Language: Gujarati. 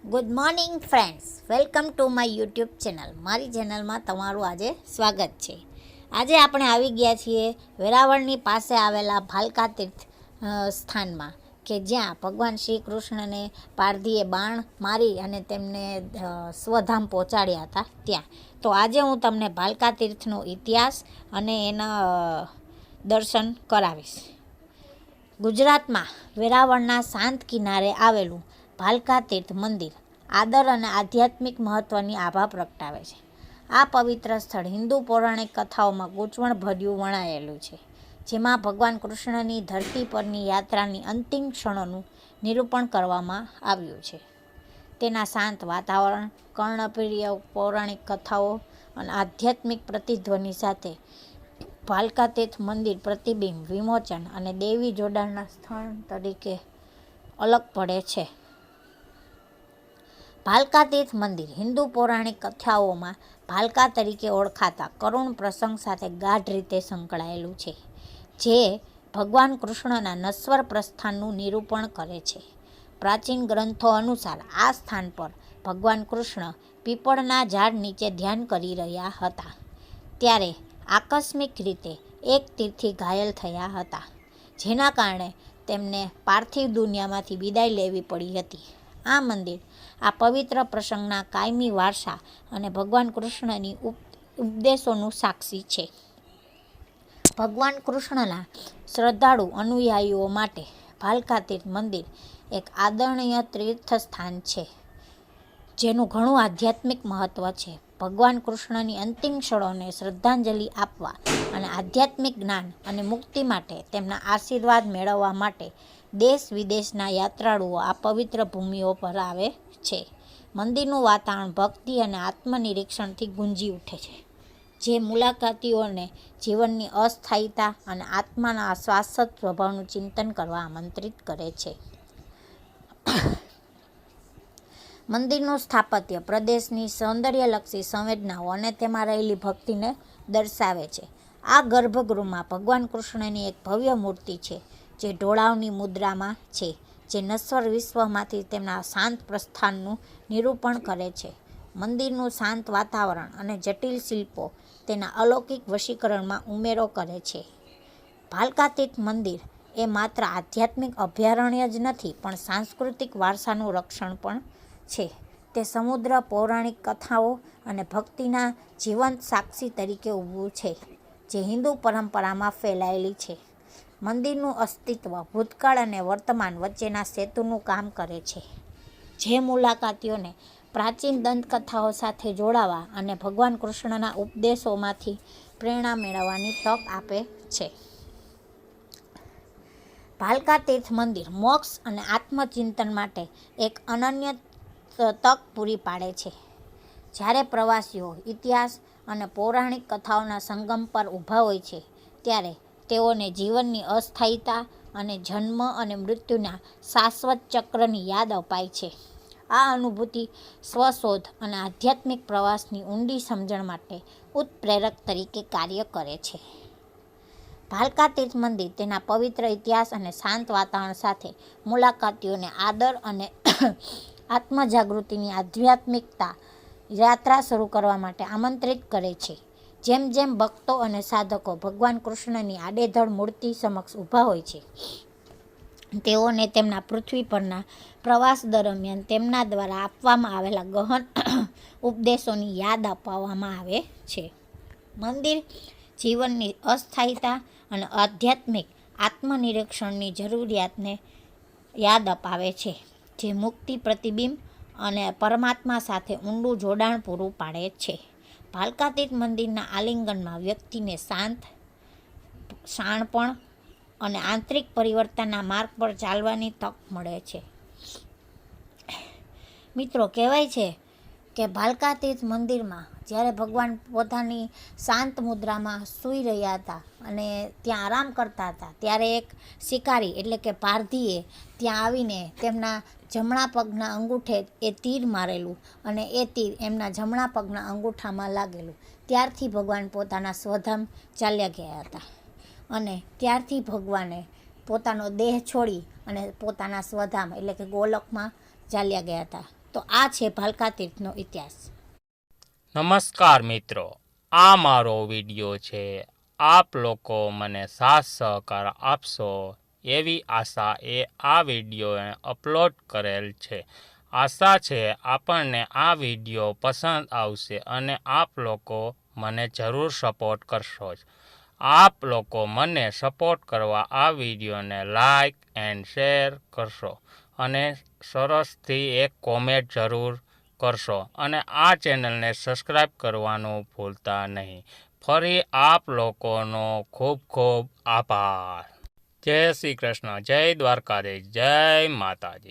Good morning friends, welcome to my YouTube channel. મારી ચેનલમાં તમારું આજે સ્વાગત છે. આજે આપણે આવી ગયા છીએ વેરાવળની પાસે આવેલા ભાલકા તીર્થ સ્થાનમાં, કે જ્યાં ભગવાન શ્રી કૃષ્ણને પારધીએ બાણ મારી અને તેમને સ્વધામ પહોંચાડ્યા હતા ત્યાં. તો આજે હું તમને ભાલકા તીર્થનો ઇતિહાસ અને એના દર્શન કરાવીશ. ગુજરાતમાં વેરાવળના શાંત કિનારે આવેલું ભાલકા તીર્થ મંદિર આદર અને આધ્યાત્મિક મહત્ત્વની આભા પ્રગટાવે છે. આ પવિત્ર સ્થળ હિન્દુ પૌરાણિક કથાઓમાં ગૂંચવણભર્યું વણાયેલું છે, જેમાં ભગવાન કૃષ્ણની ધરતી પરની યાત્રાની અંતિમ ક્ષણોનું નિરૂપણ કરવામાં આવ્યું છે. તેના શાંત વાતાવરણ, કર્ણપ્રિય પૌરાણિક કથાઓ અને આધ્યાત્મિક પ્રતિધ્વનિ સાથે ભાલકા તીર્થ મંદિર પ્રતિબિંબ, વિમોચન અને દૈવી જોડાણના સ્થળ તરીકે અલગ પડે છે. ભાલકા તીર્થ મંદિર હિન્દુ પૌરાણિક કથાઓમાં ભાલકા તરીકે ઓળખાતા કરુણ પ્રસંગ સાથે ગાઢ રીતે સંકળાયેલું છે, જે ભગવાન કૃષ્ણના નશ્વર પ્રસ્થાનનું નિરૂપણ કરે છે. પ્રાચીન ગ્રંથો અનુસાર આ સ્થાન પર ભગવાન કૃષ્ણ પીપળના ઝાડ નીચે ધ્યાન કરી રહ્યા હતા, ત્યારે આકસ્મિક રીતે એક તીરથી ઘાયલ થયા હતા, જેના કારણે તેમને પાર્થિવ દુનિયામાંથી વિદાય લેવી પડી હતી. આ મંદિર આ પવિત્ર પ્રસંગના કાયમી વારસા અને ભગવાન કૃષ્ણની ઉપદેશોનું સાક્ષી છે. ભગવાન કૃષ્ણના શ્રદ્ધાળુ અનુયાયીઓ માટે ભાલકા તીર્થ મંદિર એક આદરણીય તીર્થસ્થાન છે, જેનું ઘણું આધ્યાત્મિક મહત્ત્વ છે. ભગવાન કૃષ્ણની અંતિમ ક્ષણોને શ્રદ્ધાંજલિ આપવા અને આધ્યાત્મિક જ્ઞાન અને મુક્તિ માટે તેમના આશીર્વાદ મેળવવા માટે દેશ વિદેશના યાત્રાળુઓ આ પવિત્ર ભૂમિઓ પર આવે છે. મંદિરનું વાતાવરણ ભક્તિ અને આત્મનિરીક્ષણથી ગુંજી ઉઠે છે, જે મુલાકાતીઓને જીવનની અસ્થાયીતા અને આત્માના શાશ્વત સ્વભાવનું ચિંતન કરવા આમંત્રિત કરે છે. મંદિરનું સ્થાપત્ય પ્રદેશની સૌંદર્યલક્ષી સંવેદનાઓ અને તેમાં રહેલી ભક્તિને દર્શાવે છે. આ ગર્ભગૃહમાં ભગવાન કૃષ્ણની એક ભવ્ય મૂર્તિ છે, જે ઢોળાવની મુદ્રામાં છે, જે નશ્વર વિશ્વમાંથી તેમના શાંત પ્રસ્થાનનું નિરૂપણ કરે છે. મંદિરનું શાંત વાતાવરણ અને જટિલ શિલ્પો તેના અલૌકિક વશીકરણમાં ઉમેરો કરે છે. ભાલકા તીર્થ મંદિર એ માત્ર આધ્યાત્મિક અભયારણ્ય જ નથી, પણ સાંસ્કૃતિક વારસાનું રક્ષણ પણ છે. તે સમુદ્ર, પૌરાણિક કથાઓ અને ભક્તિના જીવંત સાક્ષી તરીકે ઊભું છે, જે હિન્દુ પરંપરામાં ફેલાયેલી છે. મંદિરનું અસ્તિત્વ ભૂતકાળ અને વર્તમાન વચ્ચેના સેતુનું કામ કરે છે, જે મુલાકાતીઓને પ્રાચીન દંતકથાઓ સાથે જોડાવા અને ભગવાન કૃષ્ણના ઉપદેશોમાંથી પ્રેરણા મેળવવાની તક આપે છે. ભાલકા તીર્થ મંદિર મોક્ષ અને આત્મચિંતન માટે એક અનન્ય તક પૂરી પાડે છે. જ્યારે પ્રવાસીઓ ઇતિહાસ અને પૌરાણિક કથાઓના સંગમ પર ઊભા હોય છે, ત્યારે તેઓને જીવનની અસ્થાયીતા અને જન્મ અને મૃત્યુના શાશ્વત ચક્રની યાદ અપાય છે. આ અનુભૂતિ સ્વશોધ અને આધ્યાત્મિક પ્રવાસની ઊંડી સમજણ માટે ઉત્પ્રેરક તરીકે કાર્ય કરે છે. ભાલકા તીર્થ મંદિર તેના પવિત્ર ઇતિહાસ અને શાંત વાતાવરણ સાથે મુલાકાતીઓને આદર અને આત્મજાગૃતિની આધ્યાત્મિકતા યાત્રા શરૂ કરવા માટે આમંત્રિત કરે છે. જેમ જેમ ભક્તો અને સાધકો ભગવાન કૃષ્ણની આડેધડ મૂર્તિ સમક્ષ ઊભા હોય છે, તેઓને તેમના પૃથ્વી પરના પ્રવાસ દરમિયાન તેમના દ્વારા આપવામાં આવેલા ગહન ઉપદેશોની યાદ અપાવવામાં આવે છે. મંદિર જીવનની અસ્થાયીતા અને આધ્યાત્મિક આત્મનિરીક્ષણની જરૂરિયાતને યાદ અપાવે છે, જે મુક્તિ, પ્રતિબિંબ અને પરમાત્મા સાથે ઊંડું જોડાણ પૂરું પાડે છે. ભાલકા તીર્થ મંદિરના આલિંગનમાં વ્યક્તિને શાણપણ અને આંતરિક પરિવર્તનના માર્ગ પર ચાલવાની તક મળે છે. મિત્રો, કહેવાય છે કે ભાલકા તીર્થ મંદિરમાં જ્યારે ભગવાન પોતાની શાંત મુદ્રામાં સૂઈ રહ્યા હતા અને ત્યાં આરામ કરતા હતા, ત્યારે એક શિકારી એટલે કે પારધીએ ત્યાં આવીને તેમના જમણા પગના અંગૂઠે એ તીર મારેલું અને એ તીર એમના જમણા પગના અંગૂઠામાં લાગેલું. ત્યારથી ભગવાન પોતાના સ્વધામ ચાલ્યા ગયા હતા, અને ત્યારથી ભગવાને પોતાનો દેહ છોડી અને પોતાના સ્વધામ એટલે કે ગોલોકમાં ચાલ્યા ગયા હતા. તો આ છે ભાલકા તીર્થનો ઇતિહાસ. નમસ્કાર મિત્રો, આ મારો વિડીયો છે. આપ લોકો મને સાથ સહકાર આપશો એવી આશા આ વિડીયોને અપલોડ કરેલ છે. આશા છે આપણને આ વિડીયો પસંદ આવશે અને આપ લોકો મને જરૂર સપોર્ટ કરશો જ. આપ લોકો મને સપોર્ટ કરવા આ વિડીયોને લાઈક એન્ડ શેર કરશો અને સરસથી એક કોમેન્ટ જરૂર કરશો અને આ ચેનલને સબસ્ક્રાઈબ કરવાનું ભૂલતા નહીં. ફરી આપ લોકોનો ખૂબ ખૂબ આભાર. જય શ્રી કૃષ્ણ, જય દ્વારકાધીશ, જય માતાજી.